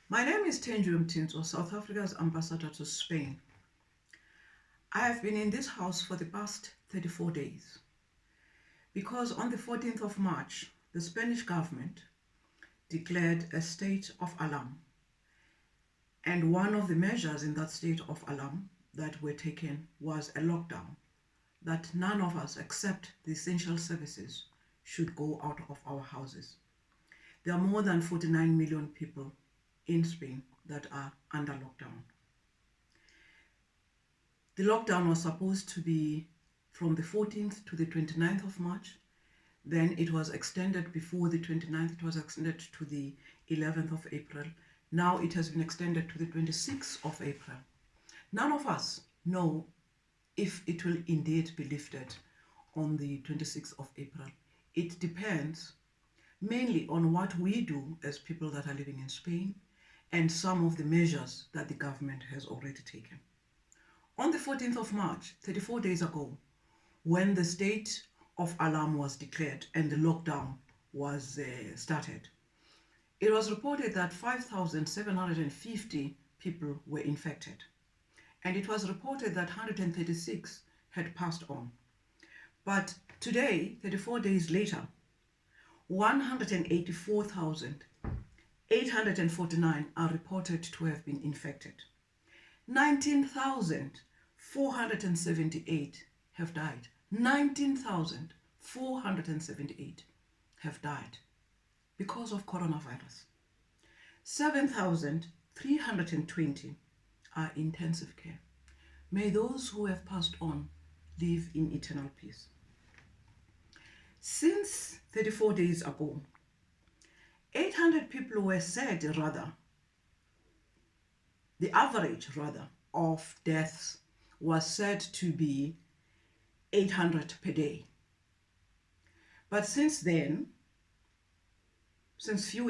My name is Tenju Mtinto, South Africa's ambassador to Spain. I have been in this house for the past 34 days because on the 14th of March, the Spanish government declared a state of alarm. And one of the measures in that state of alarm that were taken was a lockdown, that none of us except the essential services should go out of our houses. There are more than 49 million people in Spain that are under lockdown. The lockdown was supposed to be from the 14th to the 29th of March. Then it was extended before the 29th, it was extended to the 11th of April. Now it has been extended to the 26th of April. None of us know if it will indeed be lifted on the 26th of April. It depends mainly on what we do as people that are living in Spain and some of the measures that the government has already taken. On the 14th of March, 34 days ago, when the state of alarm was declared and the lockdown was started, it was reported that 5,750 people were infected. And it was reported that 136 had passed on. But today, 34 days later, 184,849 are reported to have been infected. 19,478 have died. 19,478 have died because of coronavirus. 7,320 are intensive care. May those who have passed on live in eternal peace. Since 34 days ago, 800 people were said, the average of deaths was said to be 800 per day. But since then, since few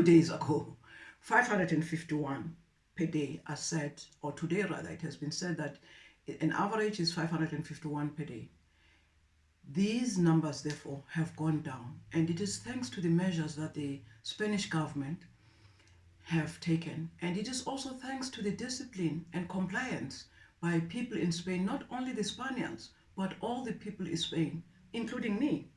days ago, 551 per day are said, or today it has been said that an average is 551 per day. These numbers, therefore, have gone down, and it is thanks to the measures that the Spanish government have taken, and it is also thanks to the discipline and compliance by people in Spain, not only the Spaniards, but all the people in Spain, including me.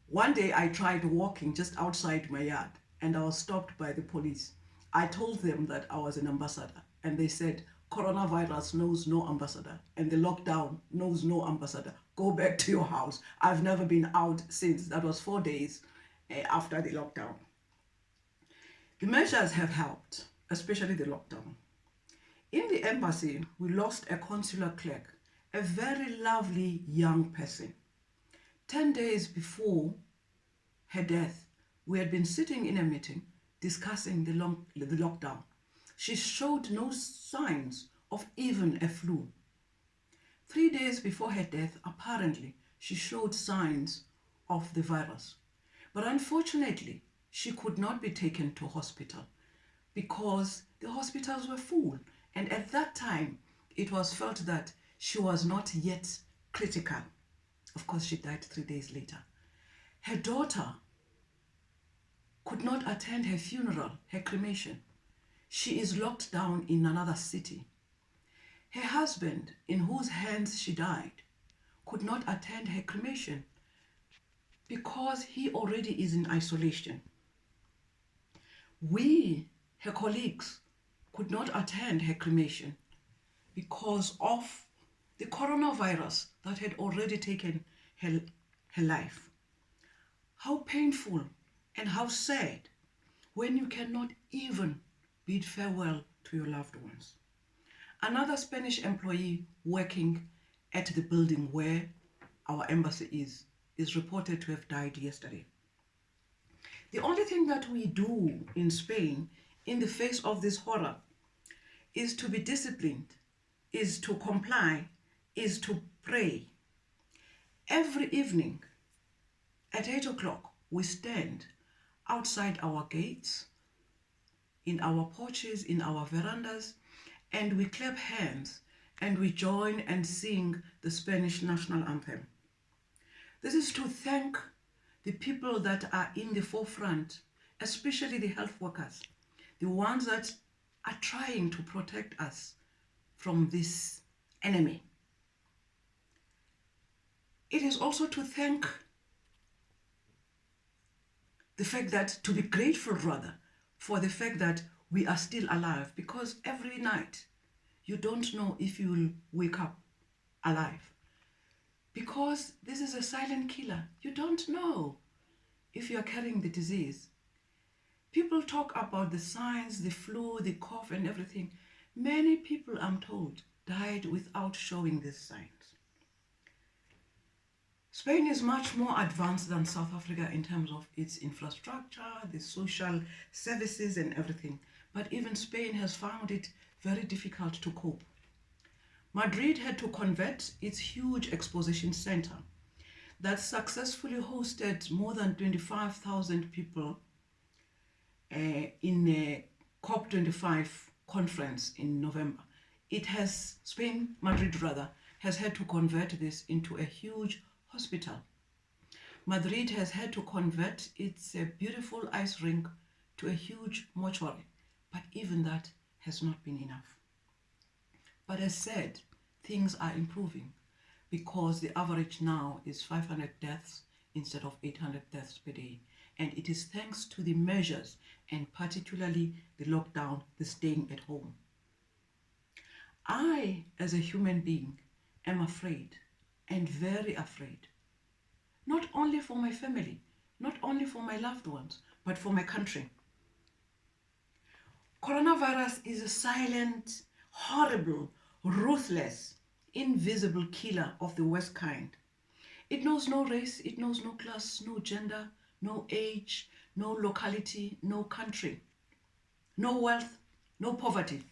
One day I tried walking just outside my yard, and I was stopped by the police. I told them that I was an ambassador, and they said, coronavirus knows no ambassador, and the lockdown knows no ambassador. Go back to your house. I've never been out since. That was 4 days after the lockdown. The measures have helped, especially the lockdown. In the embassy, we lost a consular clerk, a very lovely young person. 10 days before her death, we had been sitting in a meeting discussing the lockdown. She showed no signs of even a flu. 3 days before her death, apparently, she showed signs of the virus. But unfortunately, she could not be taken to hospital because the hospitals were full. And at that time, it was felt that she was not yet critical. Of course, she died 3 days later. Her daughter could not attend her funeral, her cremation. She is locked down in another city. Her husband, in whose hands she died, could not attend her cremation because he already is in isolation. We, her colleagues, could not attend her cremation because of the coronavirus that had already taken her life. How painful and how sad when you cannot even bid farewell to your loved ones. Another Spanish employee working at the building where our embassy is reported to have died yesterday. The only thing that we do in Spain in the face of this horror is to be disciplined, is to comply, is to pray. Every evening at 8 o'clock, we stand outside our gates, in our porches, in our verandas, and we clap hands and we join and sing the Spanish national anthem. This is to thank the people that are in the forefront especially the health workers, the ones that are trying to protect us from this enemy. It is also to thank the fact that, to be grateful rather, for the fact that we are still alive, because every night you don't know if you will wake up alive. Because this is a silent killer. You don't know if you are carrying the disease. People talk about the signs, the flu, the cough and everything. Many people, I'm told, died without showing these signs. Spain is much more advanced than South Africa in terms of its infrastructure, the social services and everything. But even Spain has found it very difficult to cope. Madrid had to convert its huge exposition center that successfully hosted more than 25,000 people in a COP25 conference in November. Madrid rather, has had to convert this into a huge hospital. Madrid has had to convert its beautiful ice rink to a huge mortuary, but even that has not been enough. But as said, things are improving because the average now is 500 deaths instead of 800 deaths per day. And it is thanks to the measures, and particularly the lockdown, the staying at home. I, as a human being, am afraid, and very afraid. Not only for my family, not only for my loved ones, but for my country. Coronavirus is a silent, horrible, ruthless, invisible killer of the worst kind. It knows no race, it knows no class, no gender, no age, no locality, no country, no wealth, no poverty.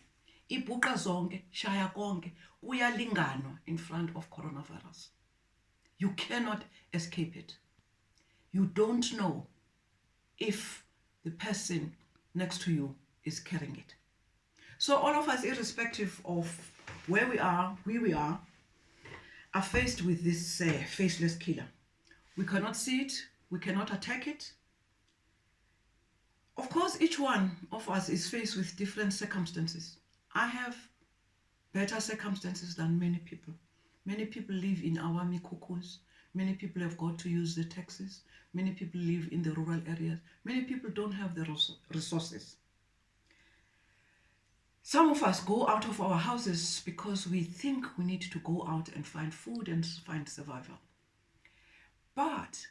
Ibhuqa zonke, shaya konke, kuyalinganwa in front of coronavirus. You cannot escape it. You don't know if the person next to you is carrying it. So all of us, irrespective of where we are, faced with this faceless killer. We cannot see it, we cannot attack it. Of course, each one of us is faced with different circumstances. I have better circumstances than many people. Many people live in our mikukus. Many people have got to use the taxis. Many people live in the rural areas. Many people don't have the resources. Some of us go out of our houses because we think we need to go out and find food and find survival. But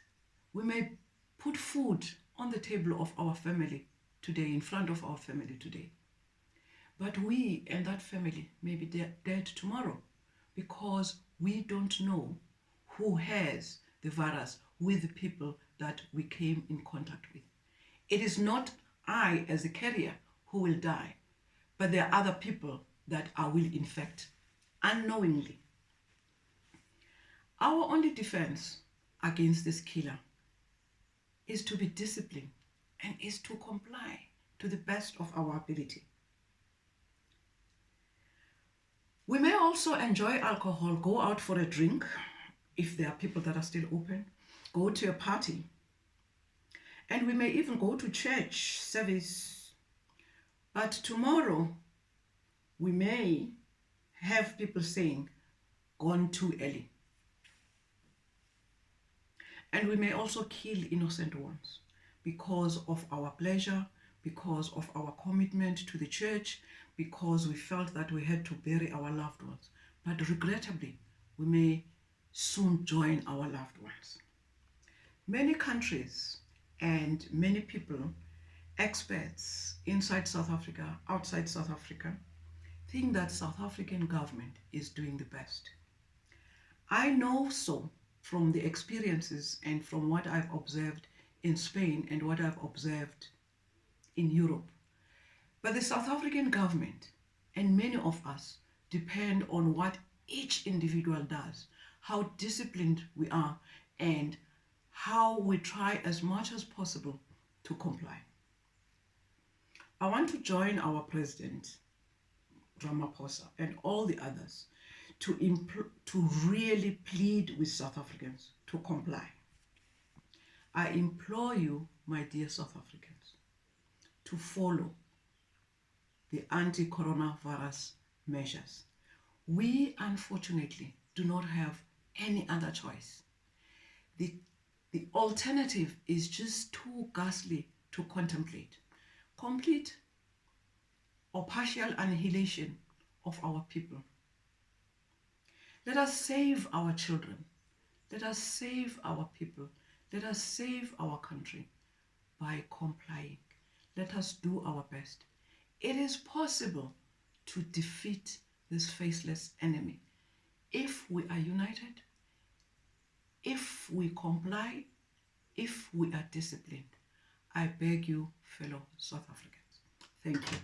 we may put food on the table of our family today, in front of our family today. But we and that family may be dead tomorrow because we don't know who has the virus with the people that we came in contact with. It is not I as a carrier who will die, but there are other people that I will infect unknowingly. Our only defense against this killer is to be disciplined and is to comply to the best of our ability. We may also enjoy alcohol, go out for a drink, if there are people that are still open, go to a party, and we may even go to church service. But tomorrow, we may have people saying, gone too early. And we may also kill innocent ones because of our pleasure, because of our commitment to the church, because we felt that we had to bury our loved ones. But regrettably, we may soon join our loved ones. Many countries and many people, experts inside South Africa, outside South Africa, think that South African government is doing the best. I know so from the experiences and from what I've observed in Spain and what I've observed in Europe. But the South African government and many of us depend on what each individual does, how disciplined we are, and how we try as much as possible to comply. I want to join our president, Ramaphosa, and all the others to really plead with South Africans to comply. I implore you, my dear South Africans, to follow the anti-coronavirus measures. We, unfortunately, do not have any other choice. The alternative is just too ghastly to contemplate. Complete or partial annihilation of our people. Let us save our children. Let us save our people. Let us save our country by complying. Let us do our best. It is possible to defeat this faceless enemy if we are united, if we comply, if we are disciplined. I beg you, fellow South Africans. Thank you.